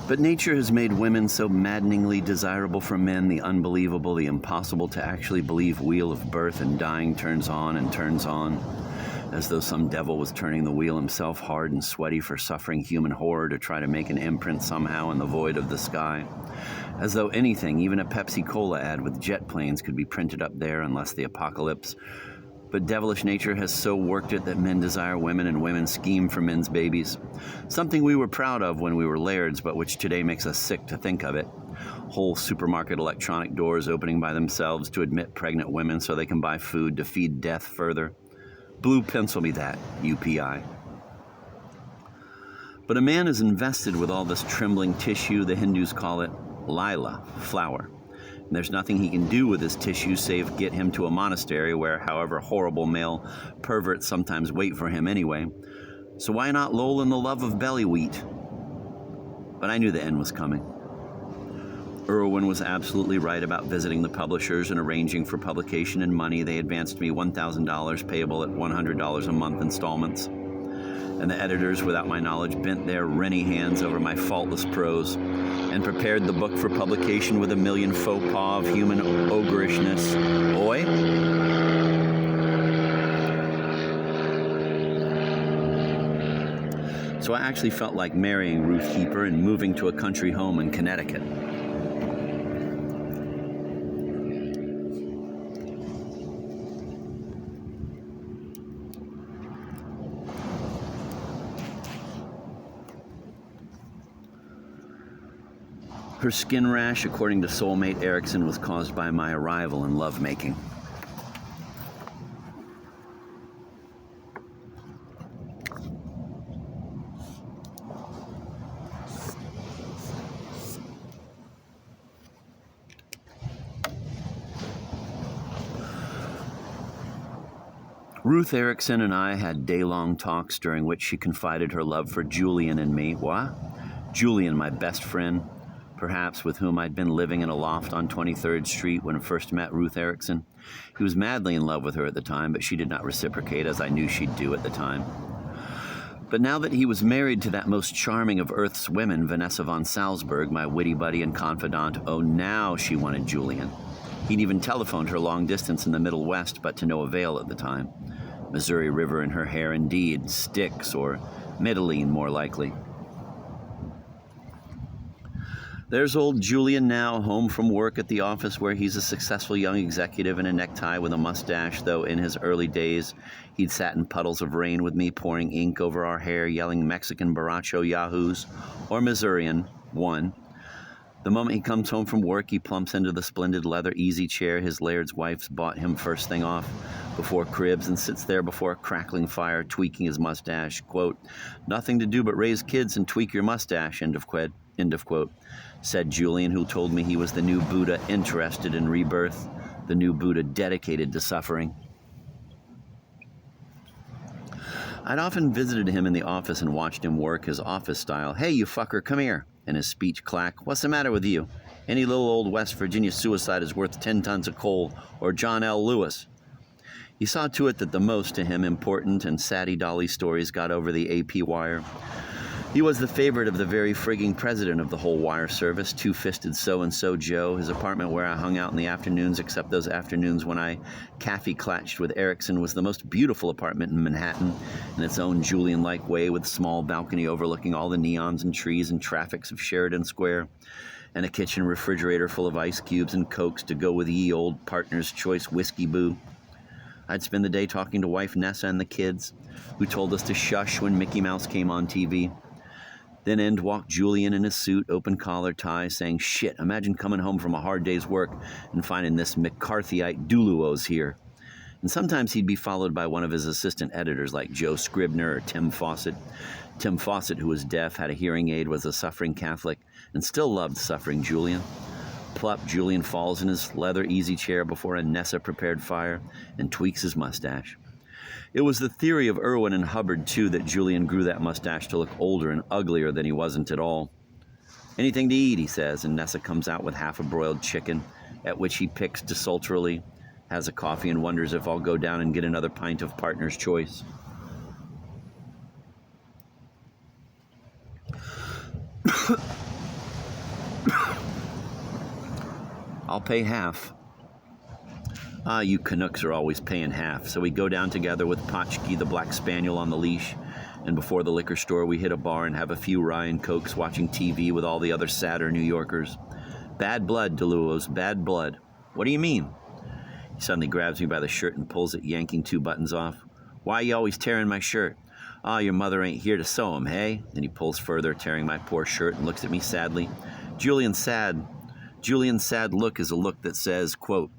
But nature has made women so maddeningly desirable for men, the unbelievable, the impossible to actually believe wheel of birth and dying turns on and turns on, as though some devil was turning the wheel himself, hard and sweaty for suffering human horror to try to make an imprint somehow in the void of the sky. As though anything, even a Pepsi-Cola ad with jet planes, could be printed up there unless the apocalypse. But devilish nature has so worked it that men desire women and women scheme for men's babies. Something we were proud of when we were lairds, but which today makes us sick to think of it. Whole supermarket electronic doors opening by themselves to admit pregnant women so they can buy food to feed death further. Blue pencil me that, UPI. But a man is invested with all this trembling tissue. The Hindus call it lila, flower. And there's nothing he can do with his tissue save get him to a monastery where, however horrible male perverts sometimes wait for him anyway. So why not loll in the love of belly wheat? But I knew the end was coming. Irwin was absolutely right about visiting the publishers and arranging for publication and money. They advanced me $1,000 payable at $100 a month installments. And the editors, without my knowledge, bent their renny hands over my faultless prose and prepared the book for publication with a million faux pas of human ogrishness. Oi? So I actually felt like marrying Ruth Heeper and moving to a country home in Connecticut. Her skin rash, according to soulmate Erickson, was caused by my arrival and lovemaking. Ruth Erickson and I had day-long talks during which she confided her love for Julian and me. What? Julian, my best friend, perhaps, with whom I'd been living in a loft on 23rd Street when I first met Ruth Erickson. He was madly in love with her at the time, but she did not reciprocate, as I knew she'd do at the time. But now that he was married to that most charming of Earth's women, Vanessa von Salzburg, my witty buddy and confidant, oh, now she wanted Julian. He'd even telephoned her long distance in the Middle West, but to no avail at the time. Missouri River in her hair indeed, Styx, or Mytilene more likely. There's old Julian now, home from work at the office where he's a successful young executive in a necktie with a mustache, though in his early days he'd sat in puddles of rain with me, pouring ink over our hair, yelling Mexican borracho yahoos, or Missourian, one. The moment he comes home from work, he plumps into the splendid leather easy chair his laird's wife's bought him first thing off, before cribs, and sits there before a crackling fire, tweaking his mustache. Quote, "Nothing to do but raise kids and tweak your mustache," end of quote, said Julian, who told me he was the new Buddha interested in rebirth, the new Buddha dedicated to suffering. I'd often visited him in the office and watched him work his office style. "Hey, you fucker, come here," and his speech clack. "What's the matter with you? Any little old West Virginia suicide is worth 10 tons of coal, or John L. Lewis." He saw to it that the most to him important and Sadie Dolly stories got over the AP wire. He was the favorite of the very frigging president of the whole wire service, two-fisted so-and-so Joe. His apartment where I hung out in the afternoons, except those afternoons when I caffey-clatched with Erickson, was the most beautiful apartment in Manhattan, in its own Julian-like way, with a small balcony overlooking all the neons and trees and traffics of Sheridan Square, and a kitchen refrigerator full of ice cubes and cokes to go with ye old partner's choice whiskey boo. I'd spend the day talking to wife Nessa and the kids, who told us to shush when Mickey Mouse came on TV. Then in walked Julian in his suit, open collar tie, saying, "Shit, imagine coming home from a hard day's work and finding this McCarthyite Duluos here." And sometimes he'd be followed by one of his assistant editors like Joe Scribner or Tim Fawcett. Tim Fawcett, who was deaf, had a hearing aid, was a suffering Catholic, and still loved suffering Julian. Plup, Julian falls in his leather easy chair before a Nessa-prepared fire and tweaks his mustache. It was the theory of Irwin and Hubbard, too, that Julian grew that mustache to look older and uglier than he wasn't at all. "Anything to eat," he says, and Nessa comes out with half a broiled chicken, at which he picks desultorily, has a coffee, and wonders if I'll go down and get another pint of Partner's Choice. I'll pay half. Ah, you Canucks are always paying half. So we go down together with Potchki, the black spaniel, on the leash. And before the liquor store, we hit a bar and have a few rye and cokes watching TV with all the other sadder New Yorkers. Bad blood, DeLuos, bad blood. What do you mean? He suddenly grabs me by the shirt and pulls it, yanking 2 buttons off. Why are you always tearing my shirt? Ah, your mother ain't here to sew 'em, hey? Then he pulls further, tearing my poor shirt, and looks at me sadly. Julian's sad look is a look that says, quote,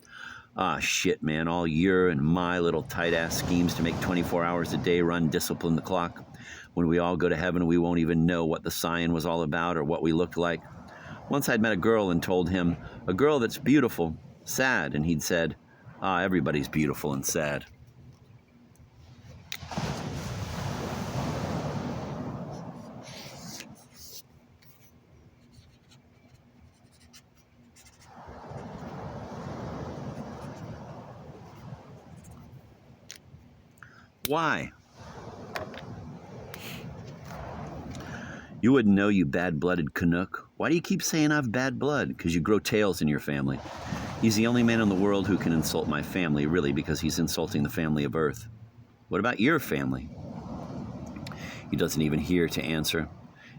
ah, shit, man, all your and my little tight-ass schemes to make 24 hours a day run discipline the clock. When we all go to heaven, we won't even know what the sign was all about or what we looked like. Once I'd met a girl and told him, a girl that's beautiful, sad, and he'd said, ah, everybody's beautiful and sad. Why? You wouldn't know, you bad-blooded Canuck. Why do you keep saying I've bad blood? Because you grow tails in your family. He's the only man in the world who can insult my family, really, because he's insulting the family of Earth. What about your family? He doesn't even hear to answer.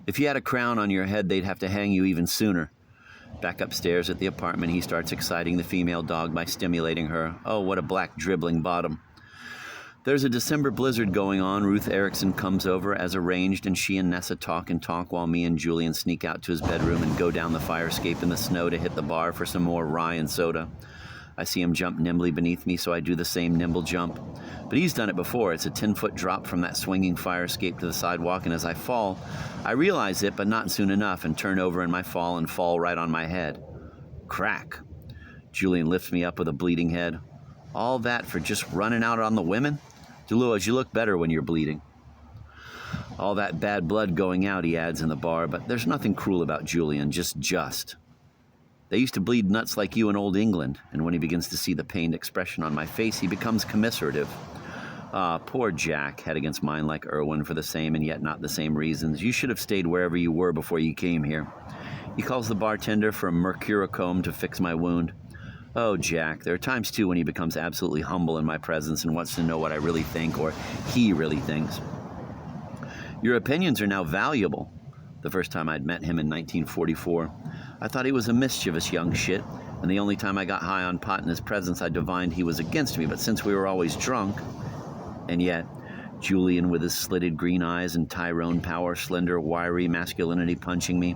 If you had a crown on your head, they'd have to hang you even sooner. Back upstairs at the apartment, he starts exciting the female dog by stimulating her. Oh, what a black dribbling bottom. There's a December blizzard going on. Ruth Erickson comes over as arranged, and she and Nessa talk while me and Julian sneak out to his bedroom and go down the fire escape in the snow to hit the bar for some more rye and soda. I see him jump nimbly beneath me, so I do the same nimble jump. But he's done it before. It's a 10-foot drop from that swinging fire escape to the sidewalk, and as I fall, I realize it, but not soon enough, and turn over in my fall and fall right on my head. Crack. Julian lifts me up with a bleeding head. All that for just running out on the women? DeLuos, you look better when you're bleeding. All that bad blood going out, he adds in the bar, but there's nothing cruel about Julian, just. They used to bleed nuts like you in old England, and when he begins to see the pained expression on my face, he becomes commiserative. Ah, poor Jack, head against mine like Irwin for the same and yet not the same reasons. You should have stayed wherever you were before you came here. He calls the bartender for a mercurochrome to fix my wound. Oh, Jack, there are times, too, when he becomes absolutely humble in my presence and wants to know what I really think, or he really thinks. Your opinions are now valuable. The first time I'd met him in 1944, I thought he was a mischievous young shit, and the only time I got high on pot in his presence, I divined he was against me, but since we were always drunk, and yet, Julian with his slitted green eyes and Tyrone power, slender, wiry masculinity punching me.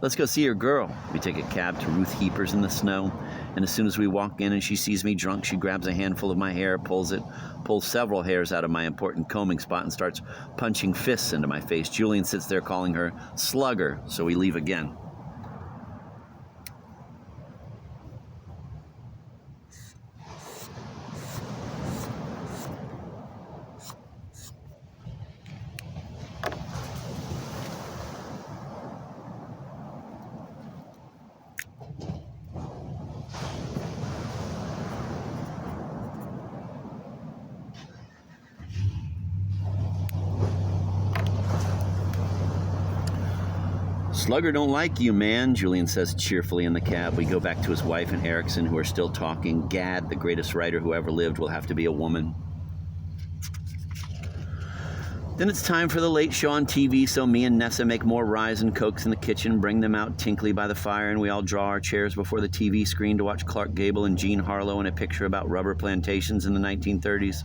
Let's go see your girl. We take a cab to Ruth Heaper's in the snow, and as soon as we walk in and she sees me drunk, she grabs a handful of my hair, pulls several hairs out of my important combing spot, and starts punching fists into my face. Julian sits there calling her Slugger, so we leave again. Slugger don't like you, man, Julian says cheerfully in the cab. We go back to his wife and Erickson, who are still talking. Gad, the greatest writer who ever lived, will have to be a woman. Then it's time for the late show on TV, so me and Nessa make more ryes and cokes in the kitchen, bring them out tinkly by the fire, and we all draw our chairs before the TV screen to watch Clark Gable and Jean Harlow in a picture about rubber plantations in the 1930s.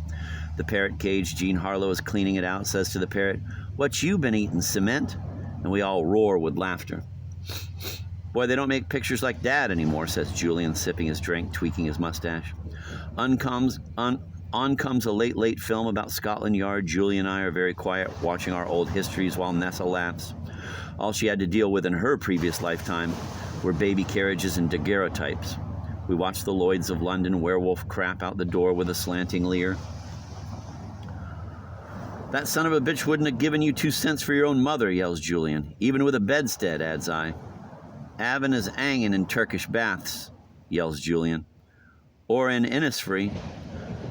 The parrot cage, Jean Harlow is cleaning it out, says to the parrot, "What you been eating, cement?" And we all roar with laughter. Boy, they don't make pictures like that anymore, says Julian, sipping his drink, tweaking his mustache. On comes a late film about Scotland Yard. Julie and I are very quiet, watching our old histories while Nessa laughs. All she had to deal with in her previous lifetime were baby carriages and daguerreotypes. We watch the Lloyds of London werewolf crap out the door with a slanting leer. That son of a bitch wouldn't have given you 2 cents for your own mother, yells Julian. Even with a bedstead, adds I. Avon is angin' in Turkish baths, yells Julian. Or in Innisfree.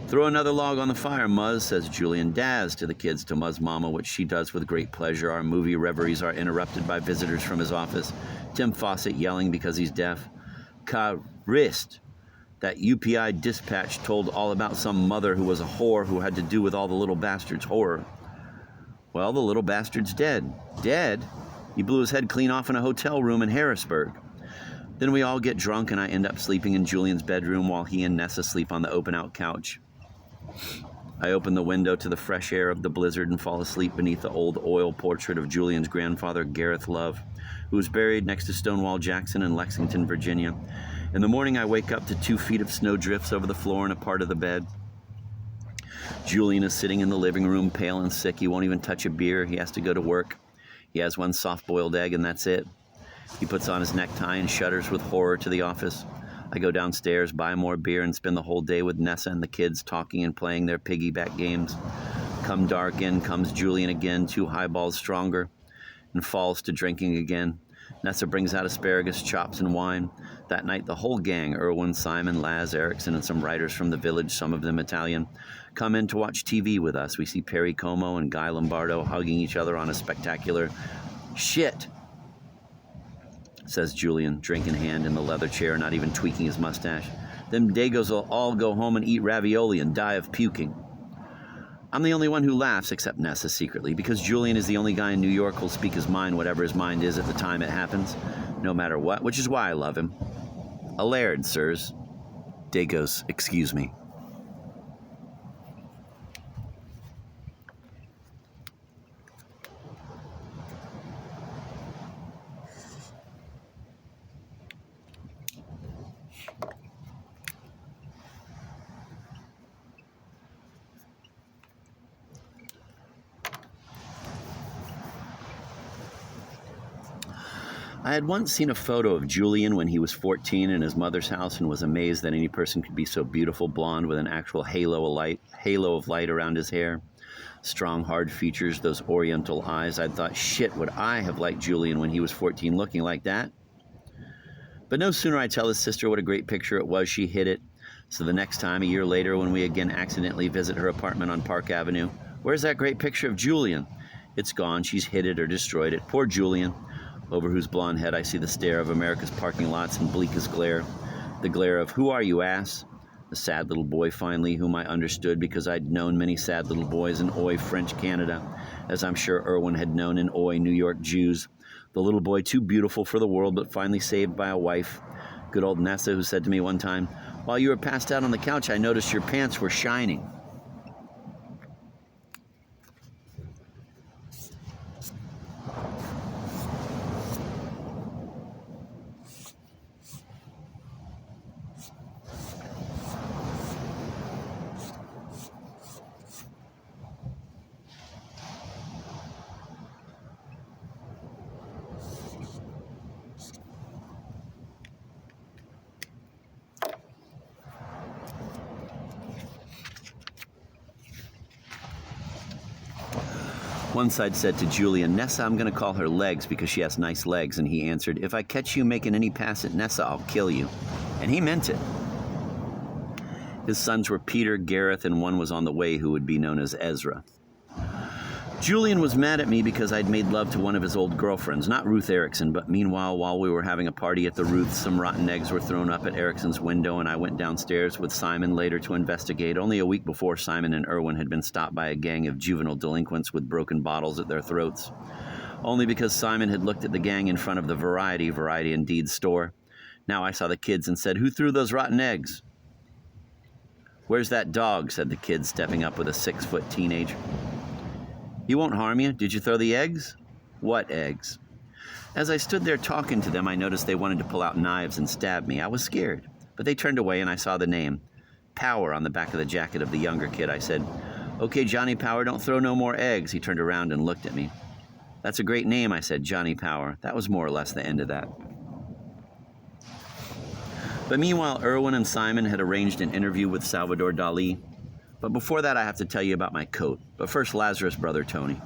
Throw another log on the fire, Muzz, says Julian. Daz to the kids, to Muzz Mama, which she does with great pleasure. Our movie reveries are interrupted by visitors from his office. Tim Fawcett yelling because he's deaf. Ka Wrist. That UPI dispatch told all about some mother who was a whore who had to do with all the little bastard's horror. Well, the little bastard's dead. Dead? He blew his head clean off in a hotel room in Harrisburg. Then we all get drunk and I end up sleeping in Julian's bedroom while he and Nessa sleep on the open-out couch. I open the window to the fresh air of the blizzard and fall asleep beneath the old oil portrait of Julian's grandfather, Gareth Love, who was buried next to Stonewall Jackson in Lexington, Virginia. In the morning, I wake up to 2 feet of snow drifts over the floor and a part of the bed. Julian is sitting in the living room, pale and sick. He won't even touch a beer. He has to go to work. He has 1 soft-boiled egg, and that's it. He puts on his necktie and shudders with horror to the office. I go downstairs, buy more beer, and spend the whole day with Nessa and the kids talking and playing their piggyback games. Come dark, in comes Julian again, 2 highballs stronger, and falls to drinking again. Nessa brings out asparagus, chops, and wine. That night, the whole gang, Erwin, Simon, Laz, Erickson, and some writers from the village, some of them Italian, come in to watch TV with us. We see Perry Como and Guy Lombardo hugging each other on a spectacular shit, says Julian, drink in hand in the leather chair, not even tweaking his mustache. Them Dagos will all go home and eat ravioli and die of puking. I'm the only one who laughs, except Nessa secretly, because Julian is the only guy in New York who'll speak his mind, whatever his mind is at the time it happens, no matter what, which is why I love him. A laird, sirs. Dagos, excuse me. I had once seen a photo of Julian when he was 14 in his mother's house and was amazed that any person could be so beautiful, blonde, with an actual halo of light around his hair. Strong, hard features, those oriental eyes. I'd thought, shit, would I have liked Julian when he was 14 looking like that? But no sooner I tell his sister what a great picture it was, she hid it. So the next time, a year later, when we again accidentally visit her apartment on Park Avenue, where's that great picture of Julian? It's gone. She's hid it or destroyed it. Poor Julian. Over whose blonde head I see the stare of America's parking lots and bleakest glare. The glare of, who are you, ass? The sad little boy, finally, whom I understood because I'd known many sad little boys in Oi, French Canada, as I'm sure Erwin had known in Oi, New York Jews. The little boy too beautiful for the world, but finally saved by a wife. Good old Nessa, who said to me one time, while you were passed out on the couch, I noticed your pants were shining. Once I'd said to Julian, Nessa, I'm going to call her Legs because she has nice legs, and he answered, if I catch you making any pass at Nessa, I'll kill you. And he meant it. His sons were Peter, Gareth, and one was on the way who would be known as Ezra. Julian was mad at me because I'd made love to one of his old girlfriends, not Ruth Erickson, but meanwhile, while we were having a party at the Ruth's, some rotten eggs were thrown up at Erickson's window, and I went downstairs with Simon later to investigate. Only a week before, Simon and Erwin had been stopped by a gang of juvenile delinquents with broken bottles at their throats. Only because Simon had looked at the gang in front of the Variety Indeed store. Now I saw the kids and said, who threw those rotten eggs? Where's that dog? Said the kid, stepping up with a 6-foot teenager. He won't harm you. Did you throw the eggs? What eggs? As I stood there talking to them, I noticed they wanted to pull out knives and stab me. I was scared, but they turned away and I saw the name, Power, on the back of the jacket of the younger kid. I said, okay, Johnny Power, don't throw no more eggs. He turned around and looked at me. That's a great name, I said, Johnny Power. That was more or less the end of that. But meanwhile, Erwin and Simon had arranged an interview with Salvador Dali. But before that, I have to tell you about my coat. But first, Lazarus' brother, Tony.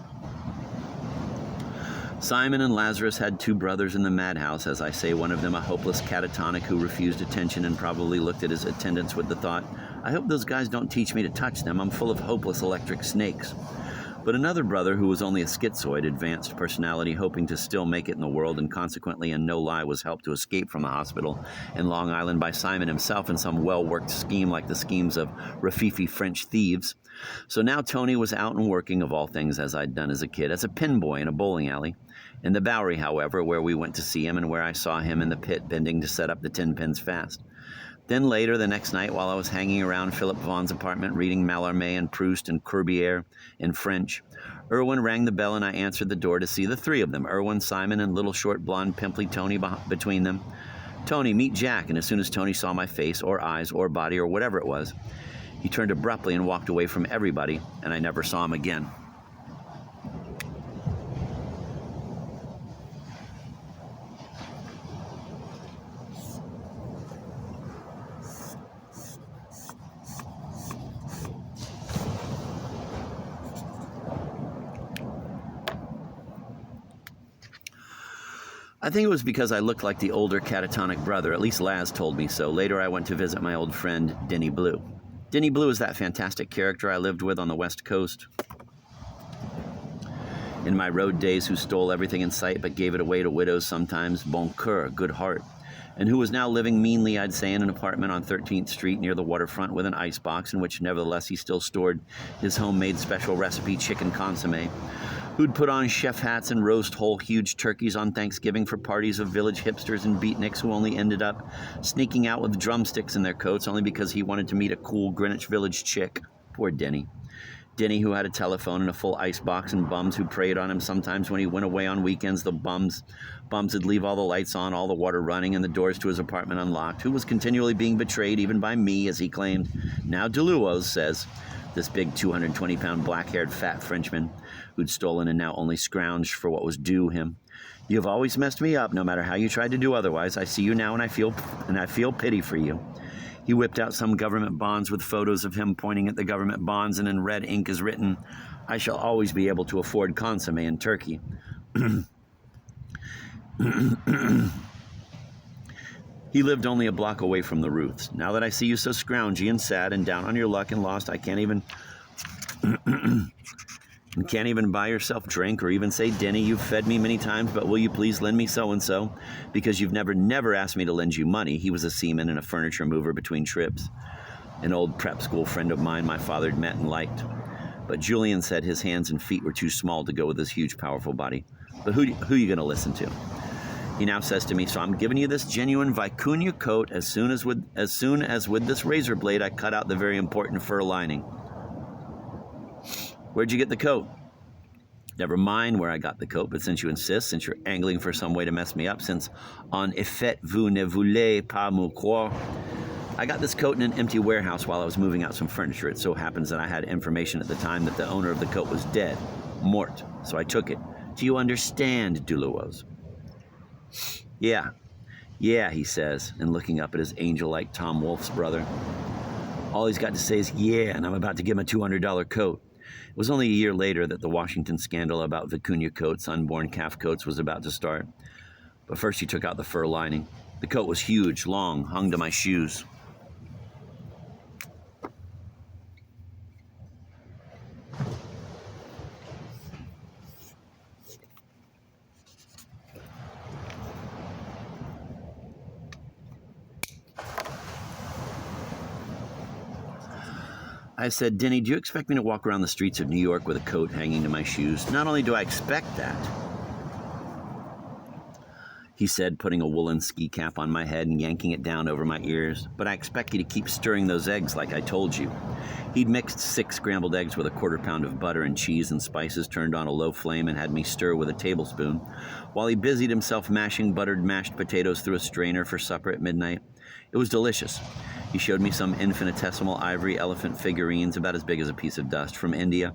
Simon and Lazarus had 2 brothers in the madhouse, as I say, one of them a hopeless catatonic who refused attention and probably looked at his attendants with the thought, I hope those guys don't teach me to touch them. I'm full of hopeless electric snakes. But another brother, who was only a schizoid, advanced personality, hoping to still make it in the world, and consequently, and no lie, was helped to escape from the hospital in Long Island by Simon himself in some well-worked scheme like the schemes of Rafifi French thieves. So now Tony was out and working, of all things, as I'd done as a kid, as a pin boy in a bowling alley. In the Bowery, however, where we went to see him and where I saw him in the pit bending to set up the 10 pins fast. Then later, the next night, while I was hanging around Philip Vaughn's apartment reading Mallarmé and Proust and Corbière in French, Irwin rang the bell and I answered the door to see the three of them, Irwin, Simon, and little short blonde pimply Tony between them. "Tony, meet Jack." And as soon as Tony saw my face or eyes or body or whatever it was, he turned abruptly and walked away from everybody, and I never saw him again. I think it was because I looked like the older catatonic brother. At least Laz told me so. Later, I went to visit my old friend, Denny Blue. Denny Blue is that fantastic character I lived with on the West Coast in my road days, who stole everything in sight but gave it away to widows sometimes, bon cœur, good heart, and who was now living meanly, I'd say, in an apartment on 13th Street near the waterfront with an icebox in which nevertheless he still stored his homemade special recipe chicken consommé, who'd put on chef hats and roast whole huge turkeys on Thanksgiving for parties of village hipsters and beatniks who only ended up sneaking out with drumsticks in their coats only because he wanted to meet a cool Greenwich Village chick. Poor Denny. Denny, who had a telephone and a full icebox, and bums who preyed on him sometimes when he went away on weekends. The bums would leave all the lights on, all the water running, and the doors to his apartment unlocked, who was continually being betrayed, even by me, as he claimed. Now DeLuos says, this big 220-pound black-haired fat Frenchman who'd stolen and now only scrounged for what was due him. "You've always messed me up, no matter how you tried to do otherwise. I see you now, and I feel pity for you." He whipped out some government bonds with photos of him pointing at the government bonds, and in red ink is written, "I shall always be able to afford consomme in Turkey." He lived only a block away from the Ruths. "Now that I see you so scroungy and sad and down on your luck and lost, I can't even buy yourself drink or even say, 'Denny, you've fed me many times, but will you please lend me so-and-so? Because you've never asked me to lend you money." He was a seaman and a furniture mover between trips. An old prep school friend of mine my father had met and liked. But Julian said his hands and feet were too small to go with his huge, powerful body. But who are you going to listen to? He now says to me, "So I'm giving you this genuine vicuña coat as soon as with this razor blade I cut out the very important fur lining." "Where'd you get the coat?" "Never mind where I got the coat, but since you insist, since you're angling for some way to mess me up, since en effet vous ne voulez pas me croire, I got this coat in an empty warehouse while I was moving out some furniture. It so happens that I had information at the time that the owner of the coat was dead, mort, so I took it. Do you understand, Duluos?" Yeah, he says, and looking up at his angel-like Tom Wolfe's brother. All he's got to say is, "Yeah," and I'm about to give him a $200 coat. It was only a year later that the Washington scandal about vicuña coats, unborn calf coats, was about to start. But first he took out the fur lining. The coat was huge, long, hung to my shoes. I said, "Denny, do you expect me to walk around the streets of New York with a coat hanging to my shoes?" "Not only do I expect that," he said, putting a woolen ski cap on my head and yanking it down over my ears, "but I expect you to keep stirring those eggs like I told you." He'd mixed 6 scrambled eggs with a quarter pound of butter and cheese and spices, turned on a low flame, and had me stir with a tablespoon, while he busied himself mashing buttered mashed potatoes through a strainer for supper at midnight. It was delicious. He showed me some infinitesimal ivory elephant figurines about as big as a piece of dust from India,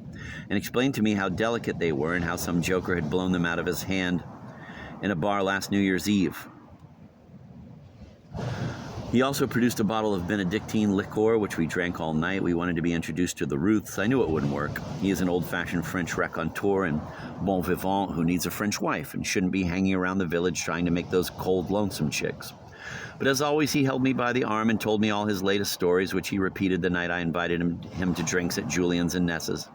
and explained to me how delicate they were and how some joker had blown them out of his hand in a bar last New Year's Eve. He also produced a bottle of Benedictine liqueur, which we drank all night. We wanted to be introduced to the Ruths. I knew it wouldn't work. He is an old-fashioned French raconteur and bon vivant who needs a French wife and shouldn't be hanging around the village trying to make those cold, lonesome chicks. But as always, he held me by the arm and told me all his latest stories, which he repeated the night I invited him to drinks at Julian's and Nessa's.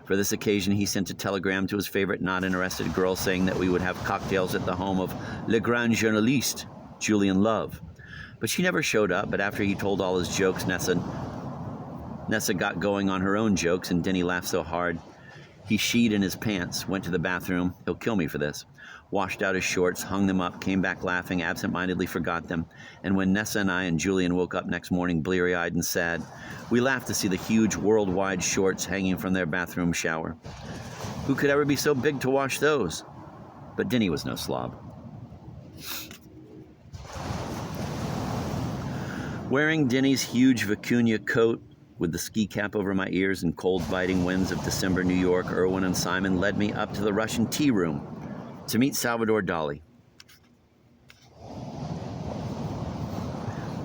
For this occasion, he sent a telegram to his favorite not-interested girl saying that we would have cocktails at the home of Le Grand Journaliste, Julian Love. But she never showed up, but after he told all his jokes, Nessa got going on her own jokes, and Denny laughed so hard he sheed in his pants, went to the bathroom, he'll kill me for this, washed out his shorts, hung them up, came back laughing, absent-mindedly forgot them, and when Nessa and I and Julian woke up next morning bleary-eyed and sad, we laughed to see the huge worldwide shorts hanging from their bathroom shower. Who could ever be so big to wash those? But Denny was no slob. Wearing Denny's huge vicuña coat, with the ski cap over my ears and cold biting winds of December New York, Irwin and Simon led me up to the Russian tea room to meet Salvador Dali.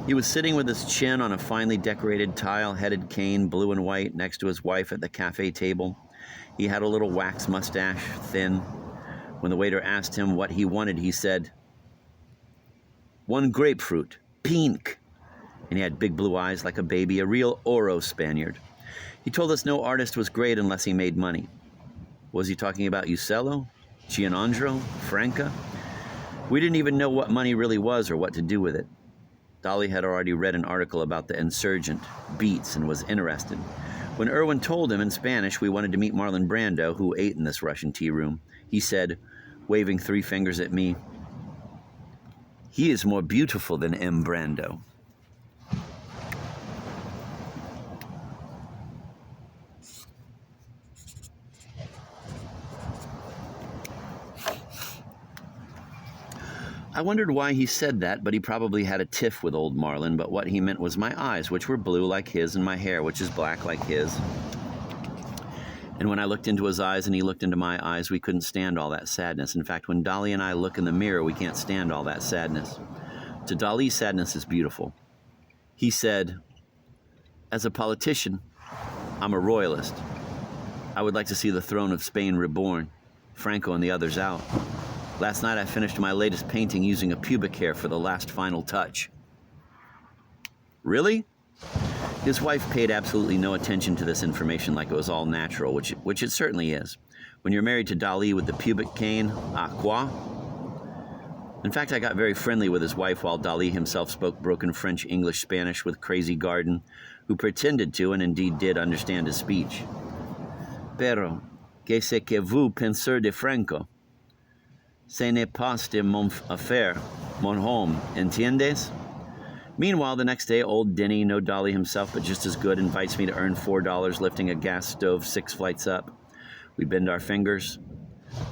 He was sitting with his chin on a finely decorated tile-headed cane, blue and white, next to his wife at the cafe table. He had a little wax mustache, thin. When the waiter asked him what he wanted, he said, "One grapefruit, pink." And he had big blue eyes like a baby, a real Oro Spaniard. He told us no artist was great unless he made money. Was he talking about Uccello, Gianandro, Franca? We didn't even know what money really was or what to do with it. Dali had already read an article about the insurgent, Beats, and was interested. When Irwin told him in Spanish we wanted to meet Marlon Brando, who ate in this Russian tea room, he said, waving 3 fingers at me, "He is more beautiful than M. Brando." I wondered why he said that, but he probably had a tiff with old Marlon, but what he meant was my eyes, which were blue like his, and my hair, which is black like his. And when I looked into his eyes and he looked into my eyes, we couldn't stand all that sadness. In fact, when Dali and I look in the mirror, we can't stand all that sadness. To Dali, sadness is beautiful. He said, "As a politician, I'm a royalist. I would like to see the throne of Spain reborn, Franco and the others out. Last night I finished my latest painting using a pubic hair for the last final touch." Really? His wife paid absolutely no attention to this information like it was all natural, which it certainly is. When you're married to Dali with the pubic cane, à quoi? In fact, I got very friendly with his wife while Dali himself spoke broken French, English, Spanish with Crazy Garden, who pretended to and indeed did understand his speech. "Pero, que ce que vous pensez de Franco? Ce n'est pas de mon affaire, mon homme, entiendes?" Meanwhile, the next day, old Denny, no Dali himself, but just as good, invites me to earn $4 lifting a gas stove 6 flights up. We bend our fingers,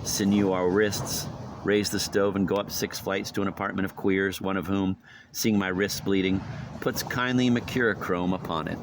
sinew our wrists, raise the stove, and go up 6 flights to an apartment of queers, one of whom, seeing my wrists bleeding, puts kindly mercurochrome upon it.